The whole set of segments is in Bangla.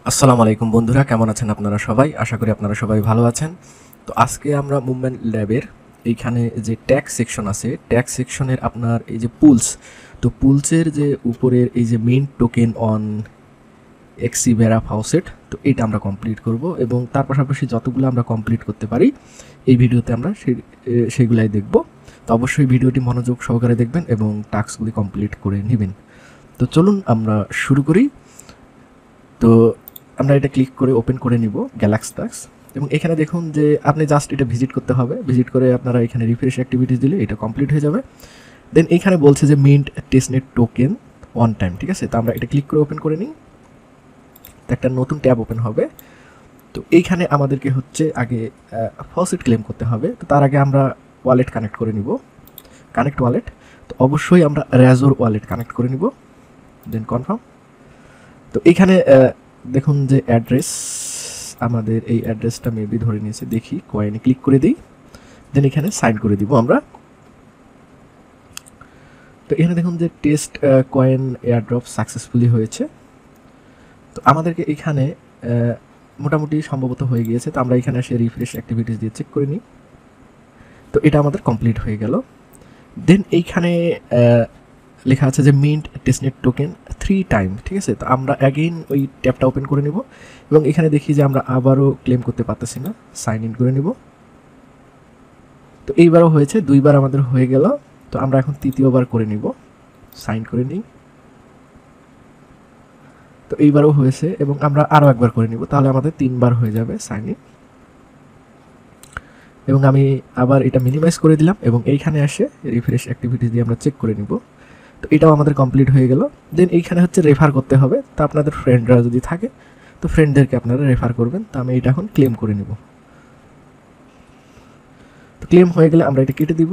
আসসালামু আলাইকুম বন্ধুরা, কেমন আছেন আপনারা সবাই? আশা করি আপনারা সবাই ভালো আছেন। তো আজকে আমরা মুভমেন্ট ল্যাবের এইখানে যে ট্যাক্স সেকশন আছে, ট্যাক্স সেকশনের আপনার এই যে পুলস, তো পুলসের যে উপরের এই যে মেইন টোকেন অন এক্সি ভেরা ফাউসেট, তো এটা আমরা কমপ্লিট করব এবং তার পাশাপাশি যতগুলো আমরা কমপ্লিট করতে পারি এই ভিডিওতে আমরা সেইগুলাই দেখব। তো অবশ্যই ভিডিওটি মনোযোগ সহকারে দেখবেন এবং টাস্কগুলি কমপ্লিট করে নেবেন। তো চলুন আমরা শুরু করি। তো আমরা এটা ক্লিক করে ওপেন করে নিব গ্যালাক্স টাস্ক এবং এখানে দেখুন যে আপনি জাস্ট এটা ভিজিট করতে হবে। ভিজিট করে আপনারা এখানে রিফ্রেশ অ্যাক্টিভিটিস দিলে এটা কমপ্লিট হয়ে যাবে। দেন এইখানে বলছে যে mint testnet token one time, ঠিক আছে। তো আমরা এটা ক্লিক করে ওপেন করে নিই, তো একটা নতুন ট্যাব ওপেন হবে। তো এইখানে আমাদেরকে হচ্ছে আগে ফসেট ক্লেম করতে হবে। তো তার আগে আমরা ওয়ালেট কানেক্ট করে নিব, কানেক্ট ওয়ালেট। তো অবশ্যই আমরা রেজোর ওয়ালেট কানেক্ট করে নিব, দেন কনফার্ম। তো এইখানে দেখুন যে অ্যাড্রেস, আমাদের এই অ্যাড্রেসটা মেবি ধরে নিয়েছে, দেখি কয়েনে ক্লিক করে দিই, দেন এখানে সাইন করে দিব আমরা। তো এখানে দেখুন যে টেস্ট কয়েন এয়ারড্রপ সাকসেসফুলি হয়েছে। তো আমাদেরকে এখানে মোটামুটি সম্ভবত হয়ে গিয়েছে। তো আমরা এখানে এসে রিফ্রেশ অ্যাক্টিভিটিস দিয়ে চেক করে নিই। তো এটা আমাদের কমপ্লিট হয়ে গেল। দেন এইখানে লেখা আছে যে মিন্ট টেস্টনেট টোকেন 3 টাইম, ঠিক আছে। তো আমরা অ্যাগেইন ওই ট্যাবটা ওপেন করে নিব এবং এখানে দেখি যে আমরা আবারও ক্লেম করতে পারতেছি না, সাইন ইন করে নিব। তো এইবারও হয়েছে, 2বার আমাদের হয়ে গেল। তো আমরা এখন 3য়বার করে নিব, সাইন করে নিই। তো এইবারও হয়েছে এবং আমরা আরও একবার করে নিব, তাহলে আমাদের 3বার হয়ে যাবে সাইন ইন। এবং আমি আবার এটা মিনিমাইজ করে দিলাম এবং এইখানে এসে রিফ্রেশ অ্যাক্টিভিটিস দিয়ে আমরা চেক করে নিব। তো এটাও আমাদের কমপ্লিট হয়ে গেল। দেন এইখানে হচ্ছে রেফার করতে হবে। তো আপনাদের ফ্রেন্ডরা যদি থাকে তো ফ্রেন্ডদেরকে আপনারা রেফার করবেন। তো আমি এটা এখন ক্লেম করে নিব। তো ক্লেম হয়ে গেলে আমরা এটা কেটে দিব।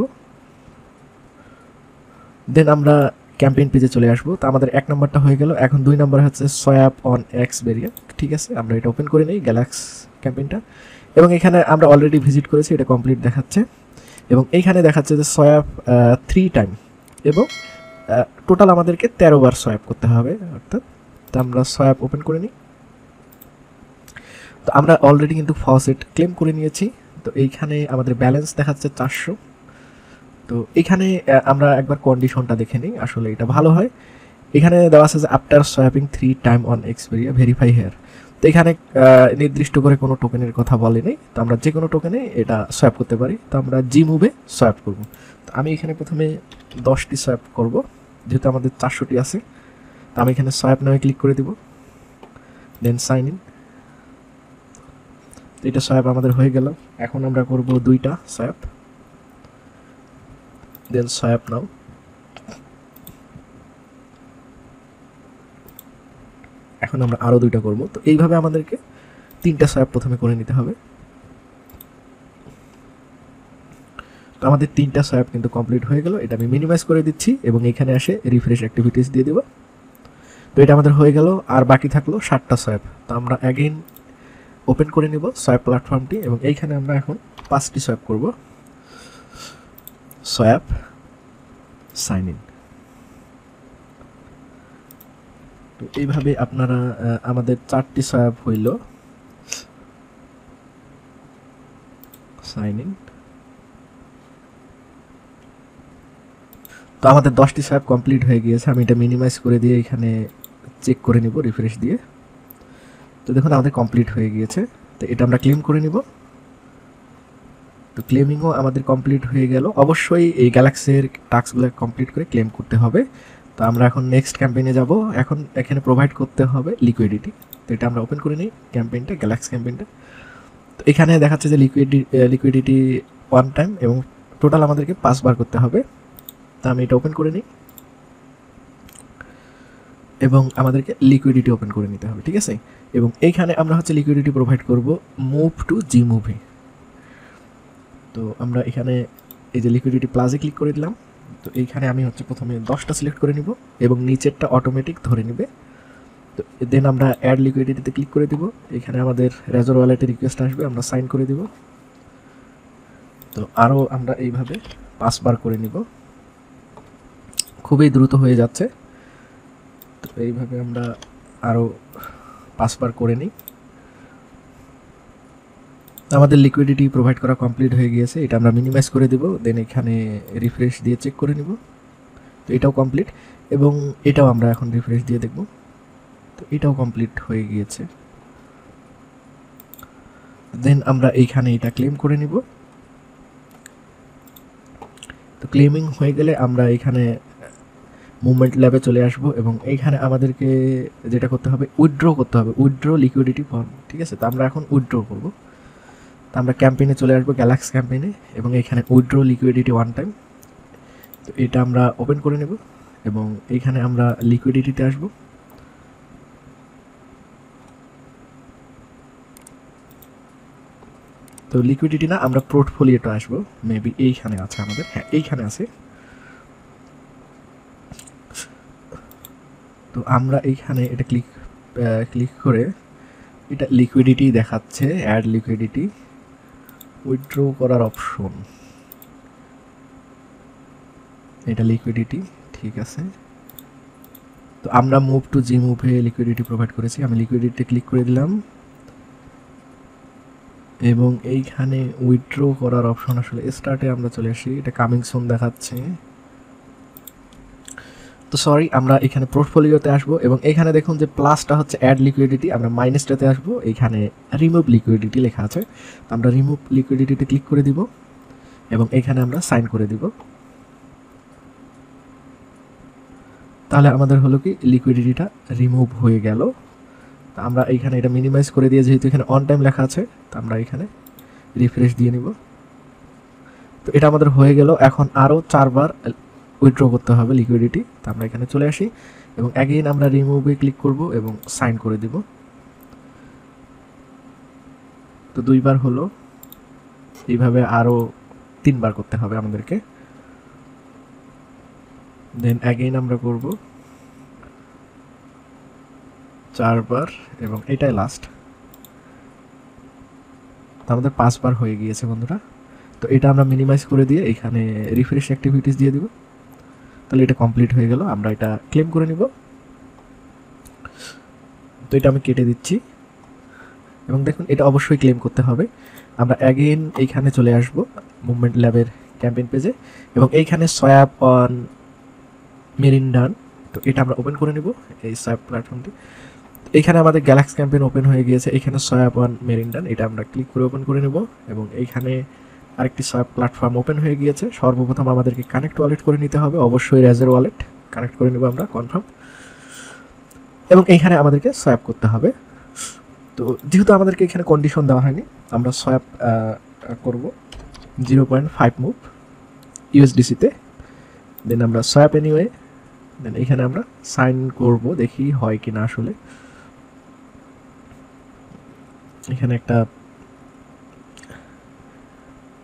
দেন আমরা ক্যাম্পেইন পেজে চলে আসবো। তো আমাদের 1 নম্বরটা হয়ে গেল। এখন 2 নম্বর হচ্ছে সোয়াপ অন এক্স ভেরিয়েন্ট, ঠিক আছে। আমরা এটা ওপেন করে নিই গ্যালাক্স ক্যাম্পেইনটা এবং এখানে আমরা অলরেডি ভিজিট করেছি, এটা কমপ্লিট দেখাচ্ছে এবং এইখানে দেখাচ্ছে যে সোয়াপ 3 টাইম এবং টোটাল আমাদেরকে 13বার সোয়াপ করতে হবে অর্থাৎ। তো আমরা সোয়াপ ওপেন করে নিই। তো আমরা অলরেডি কিন্তু ফসেট ক্লেম করে নিয়েছি। তো এইখানে আমাদের ব্যালেন্স দেখাচ্ছে 400। তো এখানে আমরা একবার কন্ডিশনটা দেখে নিই, আসলে এটা ভালো হয়। এখানে দেওয়া আছে যে after swapping 3 time on Xperia verify here. তো এখানে নির্দিষ্ট করে কোনো টোকেনের কথা বলেনি। তো আমরা যে কোনো টোকেনে এটা সোয়াপ করতে পারি। তো আমরা জি মুভে সোয়াপ করব। তো আমি এখানে প্রথমে 10টি সোয়াপ করব, যেহেতু আমাদের 400টি আছে। তো আমি এখানে সোয়াপ নামে ক্লিক করে দিব, দেন সাইন ইন। এটা সোয়াপ আমাদের হয়ে গেল। এখন আমরা করব 2টা সোয়াপ, দেন সোয়াপ নাও। এখন আমরা আরও 2টা করব। তো এইভাবে আমাদেরকে 3টা সোয়াপ প্রথমে করে নিতে হবে। তো আমাদের 3টা সোয়াপ কিন্তু কমপ্লিট হয়ে গেল। এটা আমি মিনিমাইজ করে দিচ্ছি এবং এখানে এসে রিফ্রেশ অ্যাক্টিভিটিস দিয়ে দেবো। তো এটা আমাদের হয়ে গেল, আর বাকি থাকলো 7টা সোয়াপ। তো আমরা অ্যাগেইন ওপেন করে নিব সোয়াপ প্ল্যাটফর্মটি এবং এইখানে আমরা এখন 5টি সোয়াপ করব। Swap, sign in. তো এইভাবে আপনারা আমাদের 4টি সোয়াপ হইল, সাইন ইন। তো আমাদের 10টি সোয়াপ কমপ্লিট হয়ে গিয়েছে। আমি এটা মিনিমাইজ করে দিয়ে এখানে চেক করে নিব রিফ্রেশ দিয়ে। তো দেখুন আমাদের কমপ্লিট হয়ে গিয়েছে। তো এটা আমরা ক্লেম করে নিব। তো ক্লেমিংও আমাদের কমপ্লিট হয়ে গেল। অবশ্যই এই গ্যালাক্সির টাস্কগুলো কমপ্লিট করে ক্লেম করতে হবে। তো আমরা এখন নেক্সট ক্যাম্পেইনে যাব। এখন এখানে প্রোভাইড করতে হবে লিকুইডিটি। তো এটা আমরা ওপেন করে নিই ক্যাম্পেইনটা, গ্যালাক্স ক্যাম্পেইনটা। তো এখানে দেখাচ্ছে যে লিকুইডিটি 1 টাইম এবং টোটাল আমাদেরকে 5বার করতে হবে। তো আমি এটা ওপেন করে নিই এবং আমাদেরকে লিকুইডিটি ওপেন করে নিতে হবে, ঠিক আছে। এবং এইখানে আমরা হচ্ছে লিকুইডিটি প্রোভাইড করব মুভ টু জি মুভি। তো আমরা এখানে এই যে লিকুইডিটি প্লাসে ক্লিক করে দিলাম। তো এইখানে আমি হচ্ছে প্রথমে 10টা সিলেক্ট করে নিব এবং নিচেরটা অটোমেটিক ধরে নেবে। তো দেন আমরা অ্যাড লিকুইডিটিতে ক্লিক করে দিব। এখানে আমাদের রেজর ওয়ালেটের রিকোয়েস্ট আসবে, আমরা সাইন করে দিব। তো আরও আমরা এইভাবে 5বার করে নিব, খুবই দ্রুত হয়ে যাচ্ছে। তো এইভাবে আমরা আরও 5 বার করে নিই। আমাদের লিকুইডিটি প্রোভাইড করা কমপ্লিট হয়ে গিয়েছে, এটা আমরা মিনিমাইজ করে দেব। দেন এখানে রিফ্রেশ দিয়ে চেক করে নিব। তো এটাও কমপ্লিট, এবং এটাও আমরা এখন রিফ্রেশ দিয়ে দেখব। তো এটাও কমপ্লিট হয়ে গিয়েছে। দেন আমরা এইখানে এটা ক্লেম করে নিব। তো ক্লেমিং হয়ে গেলে আমরা এখানে মুভমেন্ট ল্যাবে চলে আসব, এবং এইখানে আমাদেরকে যেটা করতে হবে উইথড্র করতে হবে, উইথড্র লিকুইডিটি ফর্ম। ঠিক আছে, তো আমরা এখন উইথড্র করব। তো আমরা ক্যাম্পেইনে চলে আসবো, গ্যালাক্স ক্যাম্পেইনে, এবং এখানে উইথড্র লিকুইডিটি 1 টাইম। তো এটা আমরা ওপেন করে নেব, এবং এইখানে আমরা লিকুইডিটিতে আসব। তো লিকুইডিটি না, আমরা পোর্টফোলিওটা আসবো। মেবি এইখানে আছে আমাদের, হ্যাঁ এইখানে আছে। তো আমরা এইখানে এটা ক্লিক করে, এটা লিকুইডিটি দেখাচ্ছে, অ্যাড লিকুইডিটি, উইথড্র করার অপশন, এটা লিকুইডিটি। ঠিক আছে, তো আমরা মুভ টু জি মুভে লিকুইডিটি প্রোভাইড করেছি। আমি লিকুইডিটি ক্লিক করে দিলাম, এবং এইখানে উইথড্র করার অপশন আসলে স্টার্টে আমরা চলে আসি, এটা কামিং সুন দেখাচ্ছে। তো সরি, আমরা এখানে পোর্টফোলিওতে আসব, এবং এখানে দেখুন যে প্লাসটা হচ্ছে অ্যাড লিকুইডিটি, আমরা মাইনাসটাতে আসব, এইখানে রিমুভ লিকুইডিটি লেখা আছে। তো আমরা রিমুভ লিকুইডিটিতে ক্লিক করে দিব, এবং এখানে আমরা সাইন করে দিব। তাহলে আমাদের হলো কি লিকুইডিটিটা রিমুভ হয়ে গেল। তো আমরা এইখানে এটা মিনিমাইজ করে দিয়ে, যেহেতু এখানে অন টাইম লেখা আছে, তো আমরা এখানে রিফ্রেশ দিয়ে নিব। তো এটা আমাদের হয়ে গেল। এখন আরও 4 বার উইথড্র করতে হবে লিকুইডিটি। তো আমরা এখানে চলে আসি, এবং অ্যাগেইন আমরা রিমুভে ক্লিক করব এবং সাইন করে দিব। তো 2 বার হলো, এইভাবে আরও 3 বার করতে হবে আমাদেরকে। দেন অ্যাগেইন আমরা করব 4 বার, এবং এটাই লাস্ট। তো আমাদের 5 বার হয়ে গিয়েছে বন্ধুরা। তো এটা আমরা মিনিমাইজ করে দিয়ে এখানে রিফ্রেশ অ্যাক্টিভিটিস দিয়ে দিব। তাহলে এটা কমপ্লিট হয়ে গেল, আমরা এটা ক্লেম করে নিব। তো এটা আমি কেটে দিচ্ছি, এবং দেখুন এটা অবশ্যই ক্লেম করতে হবে। আমরা অ্যাগেইন এইখানে চলে আসব মুভমেন্ট ল্যাবের ক্যাম্পেইন পেজে, এবং এইখানে সোয়াপ অন মেরিন্ডান, তো এটা আমরা ওপেন করে নিব, এই সোয়াপ প্ল্যাটফর্মটি। এইখানে আমাদের গ্যালাক্স ক্যাম্পেইন ওপেন হয়ে গিয়েছে, এখানে সোয়াপ অন মেরিন্ডান, এটা আমরা ক্লিক করে ওপেন করে নেব, এবং এইখানে আরেকটি সোয়াপ প্ল্যাটফর্ম ওপেন হয়ে গিয়েছে। সর্বপ্রথম আমাদেরকে কানেক্ট ওয়ালেট করে নিতে হবে, অবশ্যই রেজার ওয়ালেট কানেক্ট করে নেব আমরা, কনফার্ম। এবং এইখানে আমাদেরকে সোয়াপ করতে হবে। তো যেহেতু আমাদেরকে এখানে কন্ডিশন দেওয়া হয়নি, আমরা সোয়াপ করব 0.5 মুভ ইউএসডিসিতে। দেন আমরা সোয়াপ এনিওয়ে, দেন এখানে আমরা সাইন করব, দেখি হয় কি না। আসলে এখানে একটা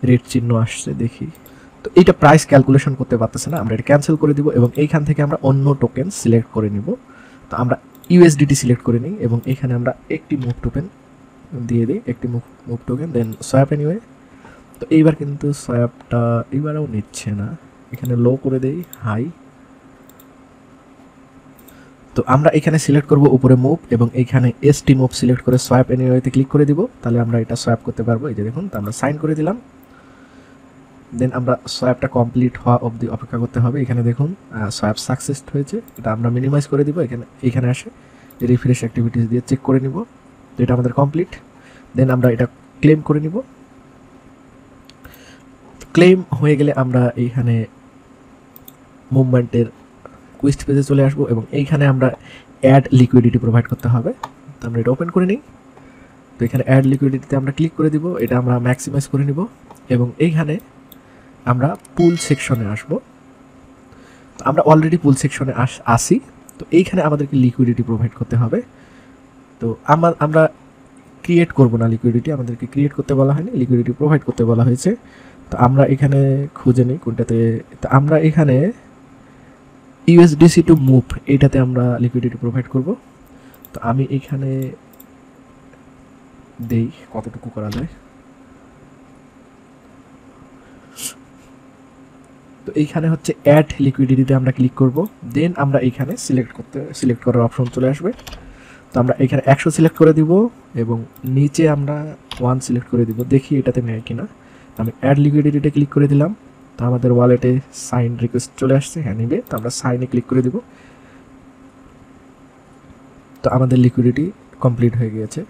রেড চিহ্ন আসছে, দেখি। তো এইটা প্রাইস ক্যালকুলেশন করতে পারতেছে না, আমরা এটা ক্যান্সেল করে দিব, এবং এইখান থেকে আমরা অন্য টোকেন সিলেক্ট করে নিব। তো আমরা ইউএসডিটি সিলেক্ট করে নিই, এবং এখানে আমরা একটি মুভ টোকেন দিয়ে দিই, একটি মুভ টোকেন, দেন সোয়াপ এনিওয়ে। তো এইবার কিন্তু সোয়াপটা এইবারও নিচ্ছে না, এখানে লো করে দেই, হাই। তো আমরা এখানে সিলেক্ট করব উপরে মুভ, এবং এইখানে এসটি মুভ সিলেক্ট করে সোয়াপ এনিওয়েতে ক্লিক করে দিব। তাহলে আমরা এটা সোয়াপ করতে পারবো, এই যে দেখুন। তো আমরা সাইন করে দিলাম। দেন আমরা সোয়াপটা কমপ্লিট হওয়া অবধি অপেক্ষা করতে হবে। এখানে দেখুন সোয়াপ সাকসেস হয়েছে, এটা আমরা মিনিমাইজ করে দিব। এখানে আসে রিফ্রেশ অ্যাক্টিভিটিস দিয়ে চেক করে নিব, তো এটা আমাদের কমপ্লিট। দেন আমরা এটা ক্লেম করে নিব। ক্লেম হয়ে গেলে আমরা এইখানে মুভমেন্টের কুইস্ট পেজে চলে আসবো, এবং এইখানে আমরা অ্যাড লিকুইডিটি প্রোভাইড করতে হবে। তো আমরা এটা ওপেন করে নিই। তো এখানে অ্যাড লিকুইডিটিতে আমরা ক্লিক করে দিব, এটা আমরা ম্যাক্সিমাইজ করে নিব, এবং এইখানে আমরা পুল সেকশনে আসব। তো আমরা অলরেডি পুল সেকশনে আসি। তো এইখানে আমাদেরকে লিকুইডিটি প্রোভাইড করতে হবে। তো আমরা ক্রিয়েট করব না লিকুইডিটি, আমাদেরকে ক্রিয়েট করতে বলা হয়নি, লিকুইডিটি প্রোভাইড করতে বলা হয়েছে। তো আমরা এখানে খুঁজে নিই কোনটাতে। তো আমরা এখানে ইউএসডিসি টু মুভ, এইটাতে আমরা লিকুইডিটি প্রোভাইড করব। তো আমি এখানে দেই কতটুকু করা যায়। তো এইখানে হচ্ছে অ্যাড লিকুইডিটিতে আমরা ক্লিক করব। দেন আমরা এইখানে সিলেক্ট করার অপশন চলে আসবে। তো তো আমরা এখানে 100 সিলেক্ট করে দিব এবং নিচে আমরা 1 সিলেক্ট করে দিব, দেখি এটাতে নেয় কিনা। আমি অ্যাড লিকুইডিটিতে ক্লিক করে দিলাম, তো আমাদের ওয়ালেটে সাইন রিকোয়েস্ট চলে আসছে, হ্যাঁ নিবে। তো আমরা সাইনে ক্লিক করে দিব, তো আমাদের লিকুইডিটি কমপ্লিট হয়ে গিয়েছে।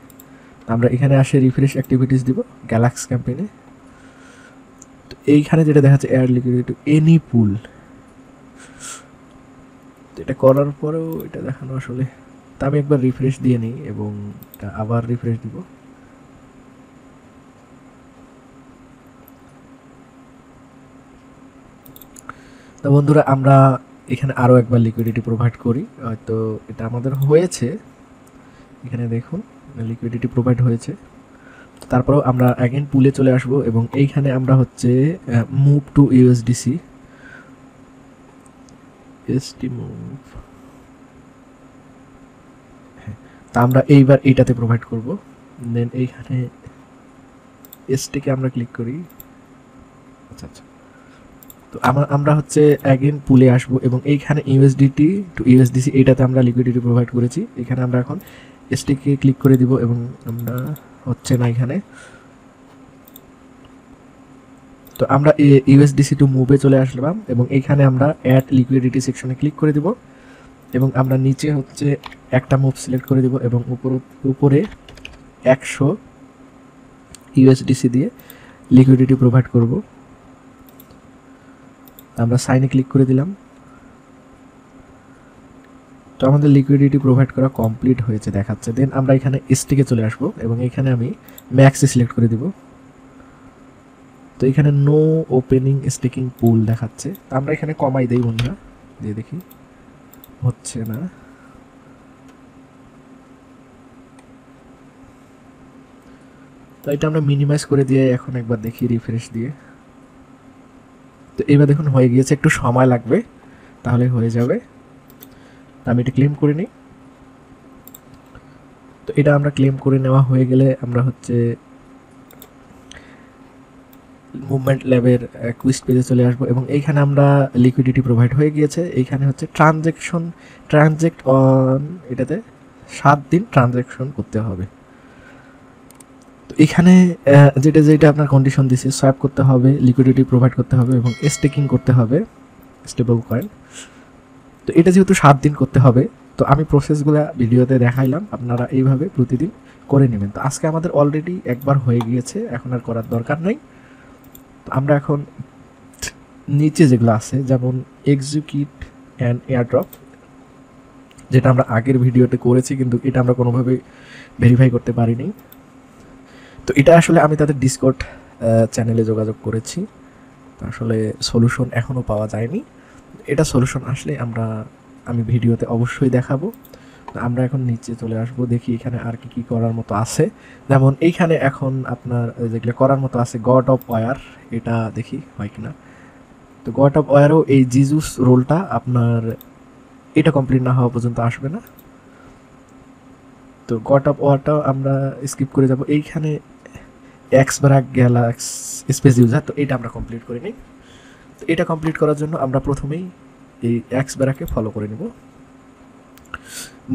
আমরা এখানে আসে রিফ্রেশ অ্যাক্টিভিটিস দিব গ্যালাক্স ক্যাম্পেইনে। তো এইখানে যেটা দেখাচ্ছে অ্যাড লিকুইডিটি এনি পুল, তো এটা করার পরেও এটা দেখানো আসলে, তো আমি একবার রিফ্রেশ দিয়ে নিই এবং এটা আবার রিফ্রেশ দিব। তো বন্ধুরা আমরা এখানে আরও একবার লিকুইডিটি প্রোভাইড করি, হয়তো এটা আমাদের হয়েছে, এখানে দেখুন লিকুইডিটি প্রোভাইড হয়েছে। তারপরেও আমরা অ্যাগেন পুলে চলে আসব এবং এইখানে আমরা হচ্ছে move to USDC, ST move, হ্যাঁ, তা আমরা এইবার এইটাতে প্রোভাইড করব। দেন এইখানে এসটিকে আমরা ক্লিক করি, আচ্ছা আচ্ছা। তো আমরা হচ্ছে অ্যাগেন পুলে আসবো এবং এইখানে ইউএসডিটি টু ইউএসডিসি এইটাতে আমরা লিকুইডিটি প্রোভাইড করেছি। এখানে আমরা এখন এসটিকে ক্লিক করে দিব এবং আমরা হচ্ছে না এখানে, তো আমরা ইউএসডিসি টু মুভে চলে আসলাম এবং এইখানে আমরা অ্যাড লিকুইডিটি সেকশনে ক্লিক করে দিব এবং আমরা নিচে হচ্ছে একটা মুভ সিলেক্ট করে দিব এবং উপরে 100 ইউএসডিসি দিয়ে লিকুইডিটি প্রোভাইড করব। আমরা সাইনে ক্লিক করে দিলাম, তো আমাদের লিকুইডিটি প্রোভাইড করা কমপ্লিট হয়েছে দেখাচ্ছে। দেন আমরা এখানে এসটিকে চলে আসবো এবং এখানে আমি ম্যাক্সে সিলেক্ট করে দিব। তো এখানে নো ওপেনিং স্টেকিং পুল দেখাচ্ছে, তো আমরা এখানে কমাই দেই বন্ধুরা, দিয়ে দেখি হচ্ছে না। তো এটা আমরা মিনিমাইজ করে দিয়ে এখন একবার দেখি রিফ্রেশ দিয়ে। তো এবার দেখুন হয়ে গিয়েছে, একটু সময় লাগবে তাহলে হয়ে যাবে। আমি এটা ক্লেম করে নিই। তো এটা আমরা ক্লেম করে নেওয়া হয়ে গেলে আমরা হচ্ছে মুভমেন্ট ল্যাবের কুইজ পেজে চলে আসবো এবং এইখানে আমরা লিকুইডিটি প্রোভাইড হয়ে গিয়েছে। এইখানে হচ্ছে ট্রানজেক্ট অন, এটাতে 7 দিন ট্রানজ্যাকশন করতে হবে। তো এখানে যেটা আপনার কন্ডিশন দিছে, সোয়াপ করতে হবে, লিকুইডিটি প্রোভাইড করতে হবে এবং স্টেকিং করতে হবে স্টেবল কয়েন। তো এটা যেহেতু 7 দিন করতে হবে, তো আমি প্রসেসগুলো ভিডিওতে দেখাইলাম, আপনারা এইভাবে প্রতিদিন করে নেবেন। তো আজকে আমাদের অলরেডি একবার হয়ে গিয়েছে, এখন আর করার দরকার নাই। তো আমরা এখন নিচে যেগুলো আছে যেমন এক্সিকিউট অ্যান্ড এয়ারড্রপ, যেটা আমরা আগের ভিডিওতে করেছি কিন্তু এটা আমরা কোনোভাবে ভেরিফাই করতে পারিনি। তো এটা আসলে আমি তাদের ডিসকর্ড চ্যানেলে যোগাযোগ করেছি, তো আসলে সলিউশন এখনও পাওয়া যায়নি। এটা সলিউশন আসলে আমি ভিডিওতে অবশ্যই দেখাবো। আমরা এখন নিচে চলে আসব, দেখি এখানে আর কি কি করার মতো আছে। যেমন এইখানে এখন আপনার যেগুলো করার মতো আছে গড অফ ওয়ার, এটা দেখি হয় কিনা। তো গড অফ ওয়ারও এই জিজুস রোলটা আপনার এটা কমপ্লিট না হওয়া পর্যন্ত আসবে না। তো গড অফ ওয়ারটাও আমরা স্কিপ করে যাব। এইখানে এক্সব্রাক গ্যালাক্স স্পেস ইউজার, তো এটা আমরা কমপ্লিট করে নিই। তো এটা কমপ্লিট করার জন্য আমরা প্রথমেই এই এক্সব্রাকে ফলো করে নেব।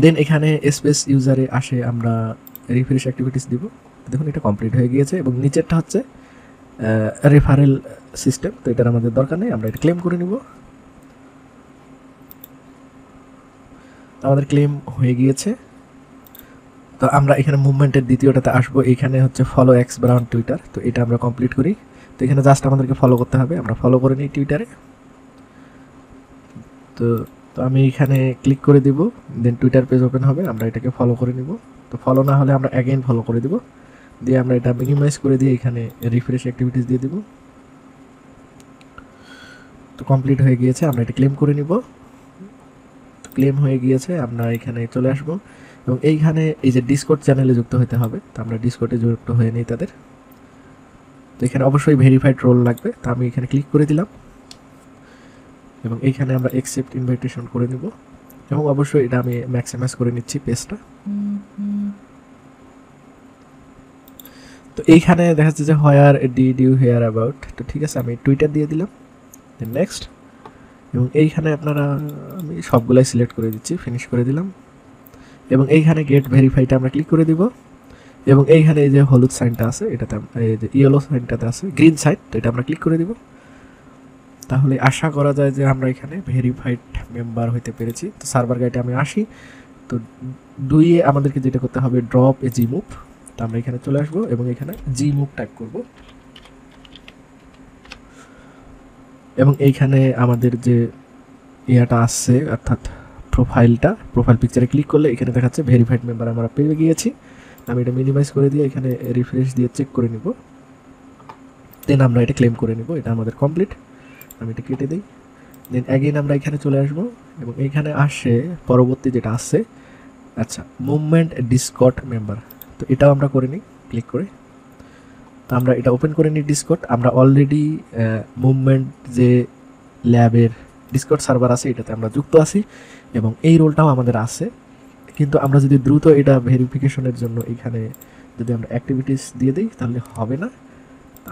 দেন এখানে স্পেস ইউজারে আসে আমরা রিফ্রেশ অ্যাক্টিভিটিস দিব। দেখুন এটা কমপ্লিট হয়ে গিয়েছে এবং নিচেরটা হচ্ছে রেফারেল সিস্টেম, তো এটার আমাদের দরকার নেই, আমরা এটা ক্লেম করে নিব। আমাদের ক্লেম হয়ে গিয়েছে। তো আমরা এখানে মুভমেন্টের দ্বিতীয়টাতে আসবো, এখানে হচ্ছে ফলো এক্স ব্রাউন টুইটার, তো এটা আমরা কমপ্লিট করি। তো এখানে জাস্ট আমাদেরকে ফলো করতে হবে, আমরা ফলো করে নিই টুইটারে। তো আমি এখানে ক্লিক করে দিব, দেন টুইটার পেজ ওপেন হবে, আমরা এটাকে ফলো করে নিব। তো ফলো না হলে আমরা অ্যাগেইন ফলো করে দিব, দিয়ে আমরা এটা মিনিমাইজ করে দিয়ে এখানে রিফ্রেশ অ্যাক্টিভিটিস দিয়ে দিব। তো কমপ্লিট হয়ে গিয়েছে, আমরা এটা ক্লেম করে নিব। ক্লেম হয়ে গিয়েছে, আমরা এখানে চলে আসবো এবং এইখানে এই যে ডিসকর্ড চ্যানেলে যুক্ত হতে হবে, তো আমরা ডিসকর্ডে যুক্ত হয়ে নিই তাদের। তো এখানে অবশ্যই ভেরিফাইড রোল লাগবে, তো আমি এখানে ক্লিক করে দিলাম এবং এইখানে আমরা অ্যাকসেপ্ট ইনভাইটেশন করে নিব এবং অবশ্যই এটা আমি ম্যাক্সিমাইজ করে নিচ্ছি পেজটা। তো এইখানে দেখা যাচ্ছে যে where did you hear about, তো ঠিক আছে আমি টুইটার দিয়ে দিলাম, দেন নেক্সট। এবং এইখানে আপনারা আমি সবগুলাই সিলেক্ট করে দিচ্ছি, ফিনিশ করে দিলাম এবং এইখানে গেট ভেরিফাইটা আমরা ক্লিক করে দিব এবং এইখানে এই যে হলুদ সাইনটা আছে এটাতে এই যে ইয়েলো সাইনটাতে আছে গ্রিন সাইন, তো এটা আমরা ক্লিক করে দিব। তাহলে আশা করা যায় যে আমরা এখানে ভেরিফাইড মেম্বার হইতে পেরেছি। তো সার্ভার গাইডে আমি আসি, তো 2 আমাদেরকে যেটা করতে হবে ড্রপ এ জি মুভ, তো আমরা এখানে চলে আসবো এবং এখানে জি মুভ টাইপ করব এবং এইখানে আমাদের যে ইয়াটা আসছে অর্থাৎ প্রোফাইল পিকচারে ক্লিক করলে এখানে দেখাচ্ছে ভেরিফাইড মেম্বার আমরা পেয়ে গিয়েছি। আমি এটা মিনিমাইজ করে দিয়ে এখানে রিফ্রেশ দিয়ে চেক করে নিব, দেন আমরা এটা ক্লেম করে নিব। এটা আমাদের কমপ্লিট। আমি এটা কেটে দিই, দেন অ্যাগেইন আমরা এখানে চলে আসবো এবং এইখানে আসে পরবর্তী যেটা আসছে, আচ্ছা মুভমেন্ট ডিসকর্ড মেম্বার, তো এটাও আমরা করে নিই ক্লিক করে। তো আমরা এটা ওপেন করে নিই ডিসকর্ড। আমরা অলরেডি মুভমেন্ট যে ল্যাবের ডিসকর্ড সার্ভার আছে এটাতে আমরা যুক্ত আছি এবং এই রোলটাও আমাদের আছে, কিন্তু আমরা যদি দ্রুত এটা ভেরিফিকেশনের জন্য এখানে যদি আমরা অ্যাক্টিভিটিস দিয়ে দিই তাহলে হবে না।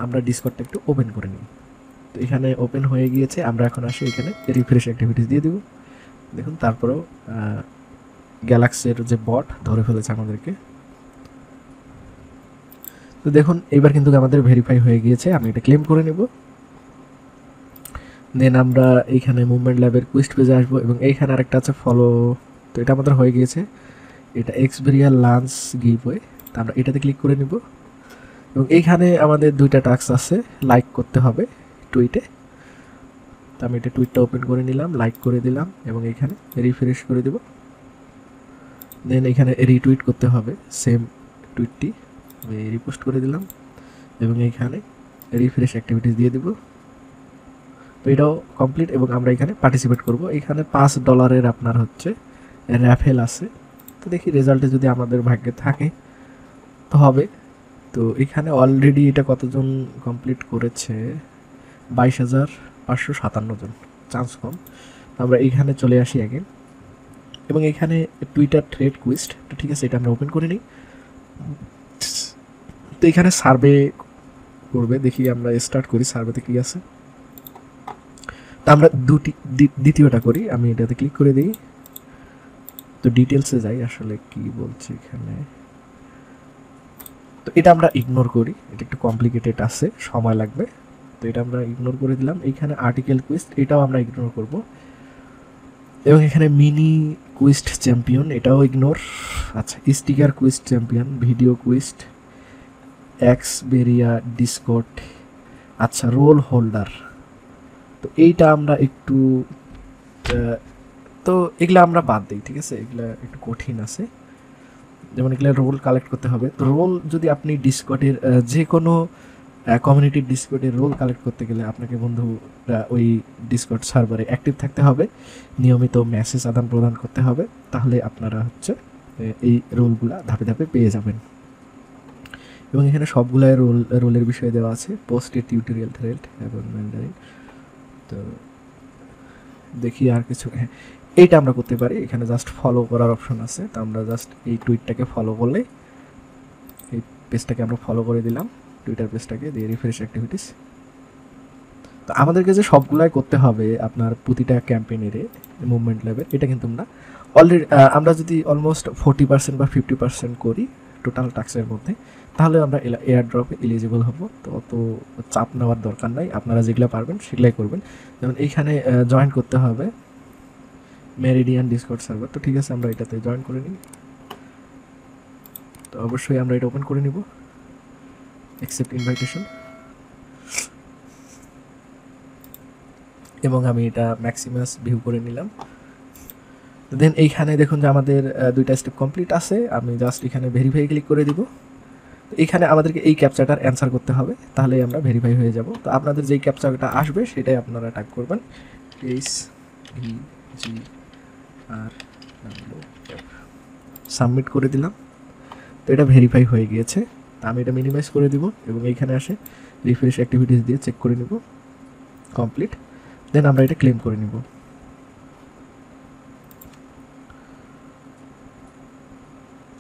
আমরা ডিসকর্ডটা একটু ওপেন করে নিই। তো এখানে ওপেন হয়ে গিয়েছে, আমরা এখন আসি এখানে রিফ্রেশ অ্যাক্টিভিটিস দিয়ে দেব। দেখুন তারপরেও গ্যালাক্সির যে বট ধরে ফেলেছে আমাদেরকে। তো দেখুন এবার কিন্তু আমাদের ভেরিফাই হয়ে গিয়েছে, আমি এটা ক্লেম করে নেব। দেন আমরা এইখানে মুভমেন্ট ল্যাবের কুইস্ট পেজে আসবো এবং এইখানে আরেকটা আছে ফলো, তো এটা আমাদের হয়ে গিয়েছে। এটা এক্সপেরিয়াল লাঞ্চ গিভওয়ে, তো আমরা এটাতে ক্লিক করে নিব এবং এইখানে আমাদের 2টা টাস্ক আছে, লাইক করতে হবে টুইটে। তো আমি এটা টুইটটা ওপেন করে নিলাম, লাইক করে দিলাম এবং এইখানে রিফ্রেশ করে দেব। দেন এখানে রিটুইট করতে হবে সেম টুইটটি, আমি রিপোস্ট করে দিলাম এবং এইখানে রিফ্রেশ অ্যাক্টিভিটিস দিয়ে দেব। তো এটাও কমপ্লিট এবং আমরা এখানে পার্টিসিপেট করব। এখানে $5 আপনার হচ্ছে র্যাফেল আছে, তো দেখি রেজাল্টে যদি আমাদের ভাগ্যে থাকে তো হবে। তো এখানে অলরেডি এটা কতজন কমপ্লিট করেছে, 22,557 জন, চান্স কম। আমরা এইখানে চলে আসি অ্যাগেন এবং এখানে টুইটার থ্রেড কুইস্ট, তো ঠিক আছে এটা আমরা ওপেন করে নিই। তো এখানে সার্ভে করবে, দেখি আমরা স্টার্ট করি সার্ভেতে কি আছে। তো আমরা দ্বিতীয়টা করি, আমি এটাতে ক্লিক করে দিই। তো ডিটেলসে যাই আসলে কি বলছি এখানে। তো এটা আমরা ইগনোর করি, এটা একটু কমপ্লিকেটেড আছে, সময় লাগবে, তো এটা আমরা ইগনোর করে দিলাম। এইখানে আর্টিকেল কুইস্ট, এটাও আমরা ইগনোর করব এবং এখানে মিনি কুইস্ট চ্যাম্পিয়ন, এটাও ইগনোর। আচ্ছা sticker quest champion, video quest, এক্সবেরিয়া ডিসকর্ড, আচ্ছা রোল হোল্ডার, তো এইটা আমরা একটু তো এগুলা আমরা বাদ দিই, ঠিক আছে, এগুলা একটু কঠিন আছে। যেমন এগুলো রোল কালেক্ট করতে হবে, তো রোল যদি আপনি ডিসকর্ডের যে কোনো কমিউনিটির ডিসকর্ডের রোল কালেক্ট করতে গেলে আপনাকে বন্ধুরা ওই ডিসকর্ড সার্ভারে অ্যাক্টিভ থাকতে হবে, নিয়মিত মেসেজ আদান প্রদান করতে হবে, তাহলে আপনারা হচ্ছে এই রোলগুলা ধাপে ধাপে পেয়ে যাবেন। এবং এখানে সবগুলাই রোলের বিষয়ে দেওয়া আছে, পোস্টের টিউটোরিয়াল থ্রেড এবং ম্যান্ডারিন। তো দেখি আর কিছু, হ্যাঁ এইটা আমরা করতে পারি, এখানে জাস্ট ফলো করার অপশন আছে। তো আমরা জাস্ট এই টুইটটাকে ফলো করলে, এই পেজটাকে আমরা ফলো করে দিলাম, টুইটার পেজটাকে দিয়ে রিফ্রেশ অ্যাক্টিভিটিস। তো আমাদেরকে যে সবগুলাই করতে হবে আপনার প্রতিটা ক্যাম্পেইনেরে মুভমেন্ট লেভেল, এটা কিন্তু না অলরেডি আমরা যদি অলমোস্ট 40% বা 50% করি টোটাল টাস্কের মধ্যে, তাহলে আমরা এয়ার ড্রপে এলিজিবল হব। তো অত চাপ নেওয়ার দরকার নাই, আপনারা যেগুলো পারবেন সেগুলাই করবেন। যেমন এইখানে জয়েন করতে হবে মেরিডিয়ান ডিসকর্ড সার্ভার, তো ঠিক আছে আমরা এটাতে জয়েন করে নিই। তো অবশ্যই আমরা এটা ওপেন করে নিব, অ্যাকসেপ্ট ইনভাইটেশন, এবং আমি এটা ম্যাক্সিমাস ভিউ করে নিলাম। দেন এইখানে দেখুন যে আমাদের 2টা স্টেপ কমপ্লিট আছে, আমি জাস্ট এখানে ভেরিফাই ক্লিক করে দিব। তো এইখানে আমাদেরকে এই ক্যাপচাটার অ্যান্সার করতে হবে, তাহলে আমরা ভেরিফাই হয়ে যাব। তো আপনাদের যেই ক্যাপচাটা আসবে সেটাই আপনারা টাইপ করবেন, সাবমিট করে দিলাম। তো এটা ভেরিফাই হয়ে গিয়েছে, আমি এটা মিনিমাইজ করে দিব এবং এইখানে আসে রিফ্রেশ অ্যাক্টিভিটিস দিয়ে চেক করে নিব, কমপ্লিট। দেন আমরা এটা ক্লেম করে নিব।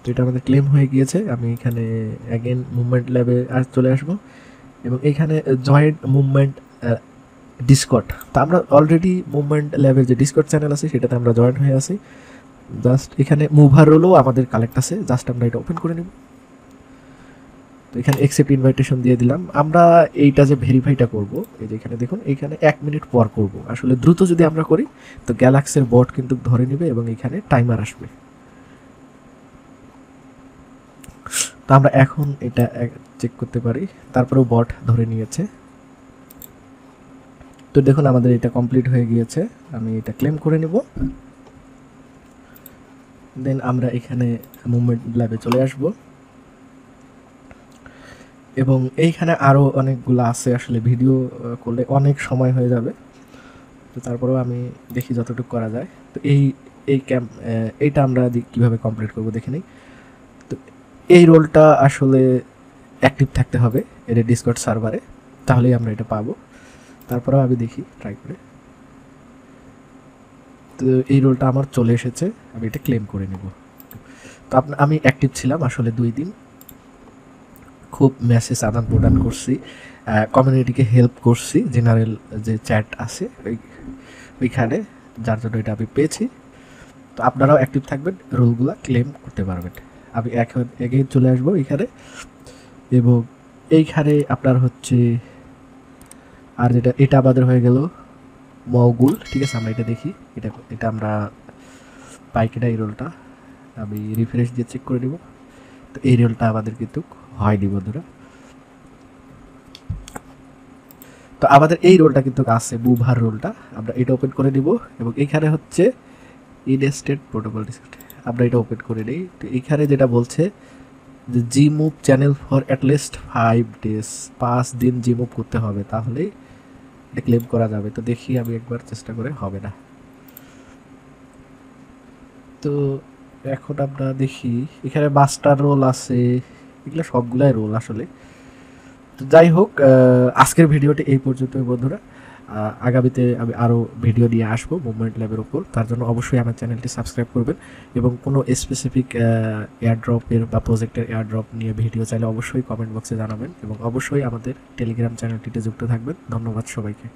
তো এটা আমাদের ক্লেম হয়ে গিয়েছে। আমি এখানে অ্যাগেন মুভমেন্ট ল্যাবে চলে আসবো এবং এইখানে জয়েন্ট মুভমেন্ট ডিসকর্ড, তো আমরা অলরেডি মুভমেন্ট ল্যাবের যে ডিসকর্ড চ্যানেল আছে সেটাতে আমরা জয়েন্ট হয়ে আছি। জাস্ট এখানে মুভার রোলও আমাদের কালেক্ট আছে, জাস্ট আমরা এটা ওপেন করে নেব। তো এখানে অ্যাকসেপ্ট ইনভাইটেশন দিয়ে দিলাম। আমরা এইটা যে ভেরিফাইটা করব, এই যে এখানে দেখুন এইখানে 1 মিনিট পর করব। আসলে দ্রুত যদি আমরা করি তো গ্যালাক্সির বট কিন্তু ধরে নেবে এবং এখানে টাইমার আসবে। তো আমরা এখন এটা চেক করতে পারি, তারপরেও বট ধরে নিয়েছে। তো দেখুন আমাদের এটা কমপ্লিট হয়ে গিয়েছে, আমি এটা ক্লেম করে নেব। দেন আমরা এখানে মুভমেন্ট ল্যাবে চলে আসব এবং এইখানে আরও অনেকগুলো আছে, আসলে ভিডিও করলে অনেক সময় হয়ে যাবে। তো তারপরেও আমি দেখি যতটুকু করা যায়। তো এইটা আমরা কীভাবে কমপ্লিট করব দেখে নিই। তো এই রোলটা আসলে অ্যাক্টিভ থাকতে হবে এর ডিসকর্ড সার্ভারে, তাহলেই আমরা এটা পাবো। তারপরেও আমি দেখি ট্রাই করে। তো এই রোলটা আমার চলে এসেছে, আমি এটা ক্লেম করে নেব। তো আমি অ্যাক্টিভ ছিলাম আসলে 2 দিন, খুব মেসেজ আদান প্রদান করছি, কমিউনিটিকে হেল্প করছি, জেনারেল যে চ্যাট আছে ওইখানে, যার জন্য এটা আমি পেয়েছি। তো আপনারাও অ্যাক্টিভ থাকবেন, রোলগুলো ক্লেম করতে পারবেন। আমি এখন এগেইন চলে আসবো এইখানে, এবং এইখানে আপনার হচ্ছে আর এটা আমাদের হয়ে গেল মগুল, ঠিক আছে। আমরা এটা দেখি, এটা আমরা পাই কিনা এই রোলটা, আমি রিফ্রেশ দিয়ে চেক করে নিব। তো এই রোলটা আমাদের কিন্তু হয়নি বন্ধুরা। তো আমাদের এই রোলটা কিন্তু আছে, মুভার রোলটা, আমরা এটা ওপেন করে নিব এবং এখানে হচ্ছে ইনস্টেড প্রোটোকল ডিসক্রিপ্ট, আমরা এটা ওপেন করে নিই। তো এখানে যেটা বলছে যে জিমুভ চ্যানেল ফর অ্যাটলিস্ট 5 ডেজ, 5 দিন জিমুভ করতে হবে, তাহলেই এটা ক্লেম করা যাবে। তো দেখি আমি একবার চেষ্টা করে, হবে না। তো এখন আমরা দেখি এখানে মাস্টার রোল আছে, এগুলো সবগুলাই রোল আসলে। তো যাই হোক, আজকের ভিডিওটি এই পর্যন্তই বন্ধুরা। আগামীতে আমি আরও ভিডিও নিয়ে আসবো মুভমেন্ট ল্যাবের ওপর, তার জন্য অবশ্যই আমার চ্যানেলটি সাবস্ক্রাইব করবেন এবং কোনো স্পেসিফিক এয়ারড্রপের বা প্রজেক্টের এয়ারড্রপ নিয়ে ভিডিও চাইলে অবশ্যই কমেন্ট বক্সে জানাবেন এবং অবশ্যই আমাদের টেলিগ্রাম চ্যানেলটিতে যুক্ত থাকবেন। ধন্যবাদ সবাইকে।